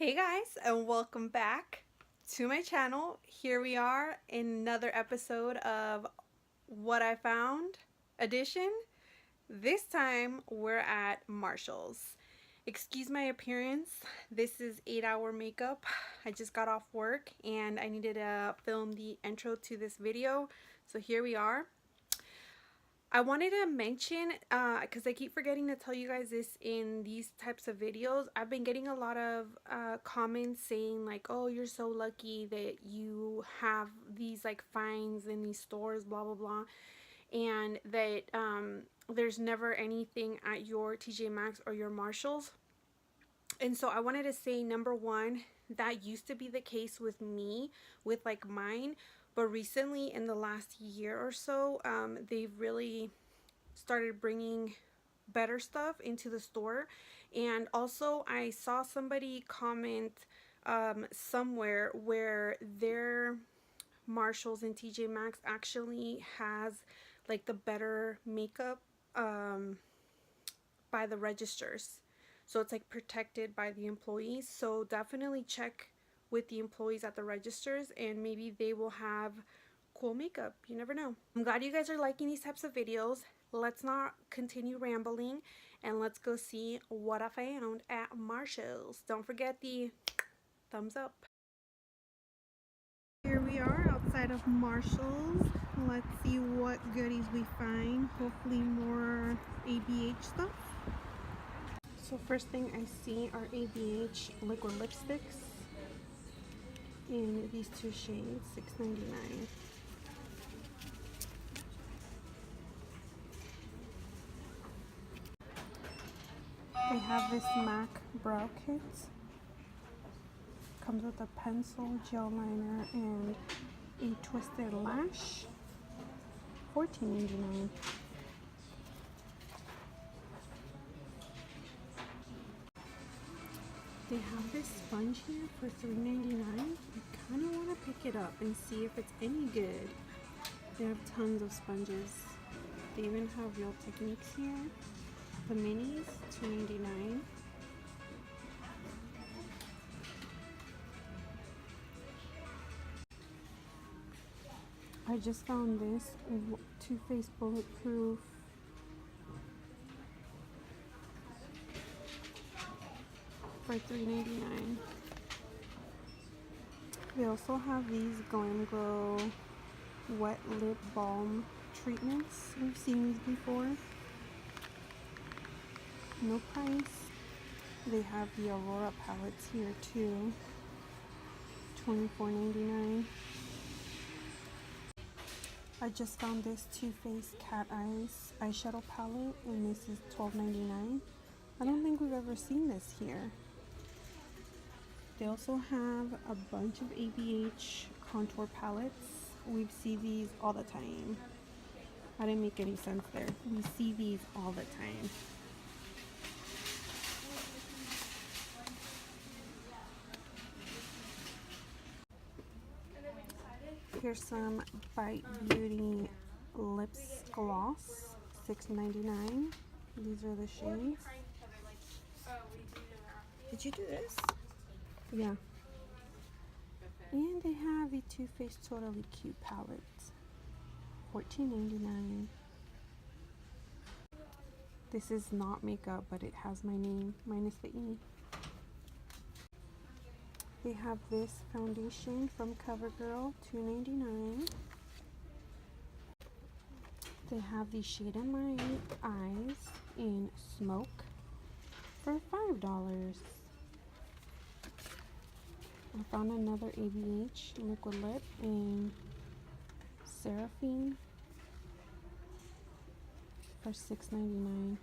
Hey guys, and welcome back to my channel. Here we are in another episode of What I Found edition. This time we're at Marshall's. Excuse my appearance. This is 8-hour makeup. I just got off work and I needed to film the intro to this video. So here we are. I wanted to mention, because I keep forgetting to tell you guys this in these types of videos, I've been getting a lot of comments saying like, oh, you're so lucky that you have these like finds in these stores, blah, blah, blah. And that there's never anything at your TJ Maxx or your Marshalls. And so I wanted to say, number one, that used to be the case with me, with like mine. But recently, in the last year or so, they've really started bringing better stuff into the store. And also, I saw somebody comment somewhere where their Marshalls and TJ Maxx actually has like the better makeup by the registers. So it's like protected by the employees. So definitely check with the employees at the registers and maybe they will have cool makeup. You never know. I'm glad you guys are liking these types of videos. Let's not continue rambling and let's go see what I found at Marshall's. Don't forget the thumbs up. Here we are outside of Marshall's. Let's see what goodies we find. Hopefully more ABH stuff. So first thing I see are ABH liquid lipsticks in these two shades, $6.99. They have this MAC brow kit. Comes with a pencil, gel liner, and a twisted lash. $14.99. They have this sponge here for $3.99. I kind of want to pick it up and see if it's any good. They have tons of sponges. They even have Real Techniques here. The minis, $2.99. I just found this Too Faced Bulletproof for $3.99. They also have these Glam Glow wet lip balm treatments. We've seen these before. No price. They have the Aurora palettes here too. $24.99. I just found this Too Faced Cat Eyes eyeshadow palette and this is $12.99. I don't think we've ever seen this here. They also have a bunch of ABH contour palettes. We see these all the time. I didn't make any sense there. We see these all the time. Here's some Bite Beauty Lips Gloss, $6.99. These are the shades. Did you do this? Yeah. And they have the Too Faced Totally Cute palette, $14.99. This is not makeup, but it has my name, minus the E. They have this foundation from CoverGirl, $2.99. They have the Shade in My Eyes in Smoke for $5. I found another ABH liquid lip in Seraphine for $6.99.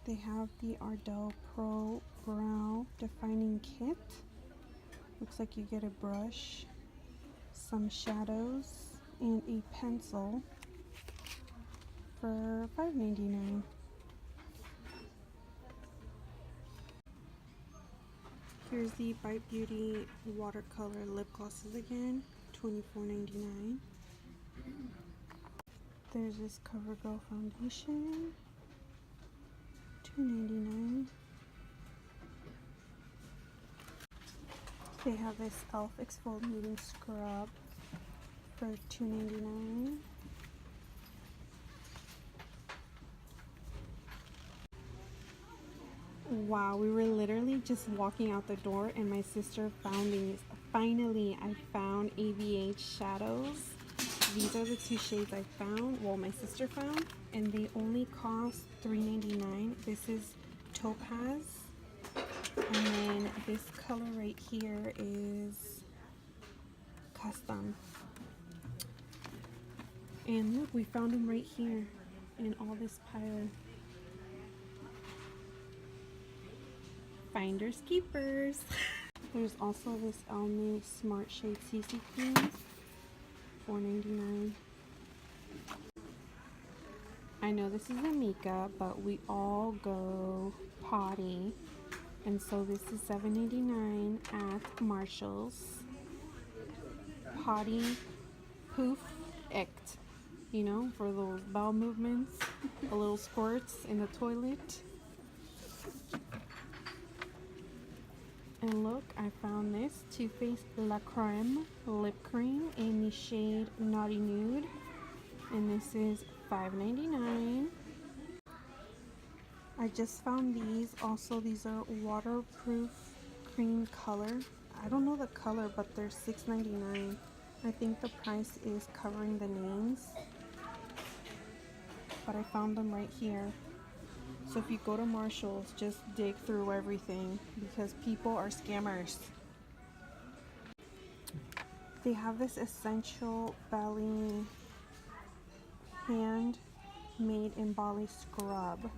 They have the Ardell Pro Brow Defining Kit. Looks like you get a brush, some shadows, and a pencil for $5.99. Here's the Bite Beauty watercolor lip glosses again, $24.99. There's this CoverGirl foundation, $2.99. They have this e.l.f. exfoliating scrub for $2.99. Wow, we were literally just walking out the door and my sister found these. Finally, I found EBATES shadows. These are the two shades I found, well, my sister found, and they only cost $3.99. This is Topaz, and then this color right here is Custom. And look, we found them right here in all this pile. Finders keepers. There's also this Almay Smart Shade CC creams, $4.99. I know this is a makeup, but we all go potty, and so this is $7.99 at Marshall's. Potty Poof Ect, you know, for those bowel movements, the little squirts in the toilet. And look, I found this Too Faced La Creme lip cream in the shade Naughty Nude, and this is $5.99. I just found these. Also, these are waterproof cream color. I don't know the color, but they're $6.99. I think the price is covering the names, but I found them right here. So if you go to Marshall's, just dig through everything because people are scammers. They have this essential belly handmade in Bali scrub,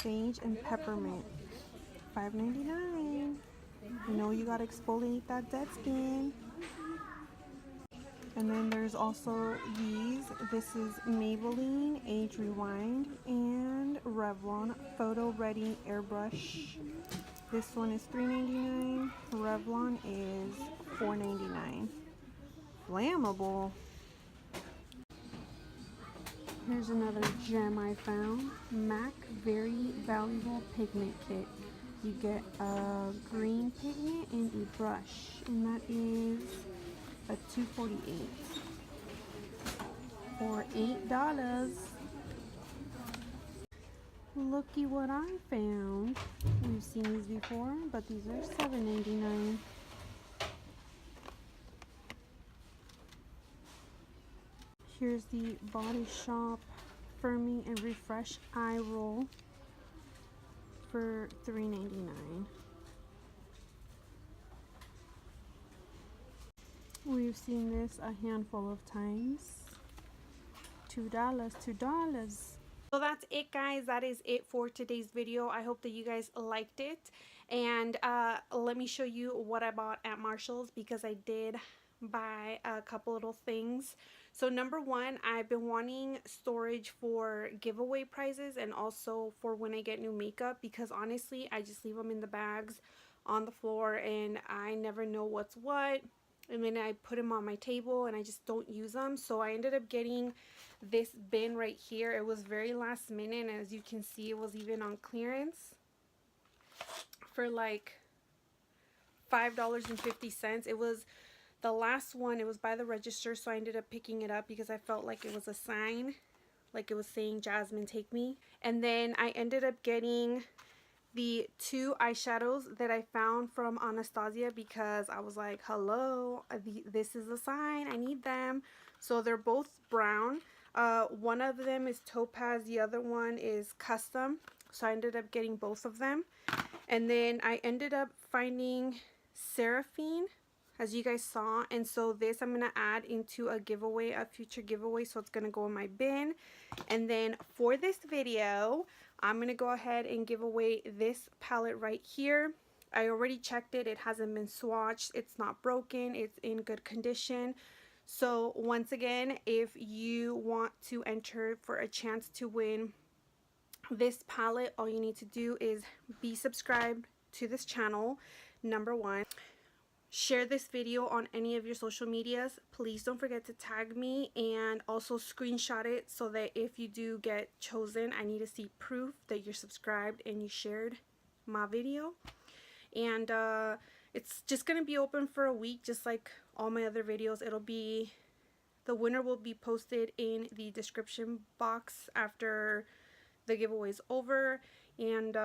sage and peppermint, $5.99. You know you gotta exfoliate that dead skin. And then there's also these. This is Maybelline Age Rewind and Revlon Photo Ready Airbrush. This one is $3.99. Revlon is $4.99. Flammable. Here's another gem I found. MAC Very Valuable Pigment Kit. You get a green pigment and a brush, and that is a $2.48 for $8. Looky what I found. We've seen these before, but these are $7.99. Here's the Body Shop Firming and Refresh Eye Roll for $3.99. We've seen this a handful of times. $2. So that's it, guys. That is it for today's video. I hope that you guys liked it, and let me show you what I bought at Marshall's, because I did buy a couple little things. So number one, I've been wanting storage for giveaway prizes and also for when I get new makeup, because honestly I just leave them in the bags on the floor and I never know what's what, and then I put them on my table and I just don't use them. So I ended up getting this bin right here. It was very last minute, and as you can see, it was even on clearance for like $5.50. It was the last one. It was by the register, so I ended up picking it up because I felt like it was a sign, like it was saying Jasmine take me. And then I ended up getting the two eyeshadows that I found from Anastasia, because I was like, hello, this is a sign, I need them. So they're both brown. One of them is Topaz, the other one is Custom. So I ended up getting both of them. And then I ended up finding Seraphine, as you guys saw, and so this I'm gonna add into a giveaway, a future giveaway, so it's gonna go in my bin. And then for this video, I'm gonna go ahead and give away this palette right here. I already checked it, it hasn't been swatched, it's not broken, it's in good condition. So once again, if you want to enter for a chance to win this palette, all you need to do is be subscribed to this channel, number one. Share this video on any of your social medias. Please don't forget to tag me and also screenshot it, so that if you do get chosen, I need to see proof that you're subscribed and you shared my video. And It's just gonna be open for a week, just like all my other videos. The winner will be posted in the description box after the giveaway is over, and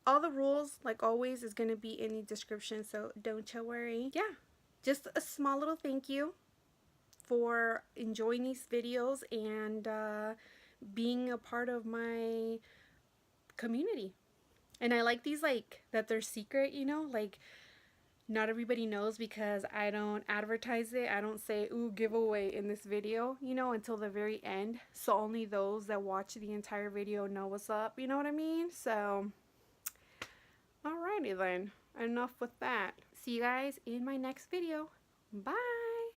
all the rules, like always, is gonna be in the description, so don't you worry. Yeah, just a small little thank you for enjoying these videos and being a part of my community. And I like these, like, that they're secret, you know, like not everybody knows because I don't advertise it. I don't say, ooh, giveaway in this video, you know, until the very end. So only those that watch the entire video know what's up, you know what I mean? So, alrighty then, enough with that. See you guys in my next video. Bye!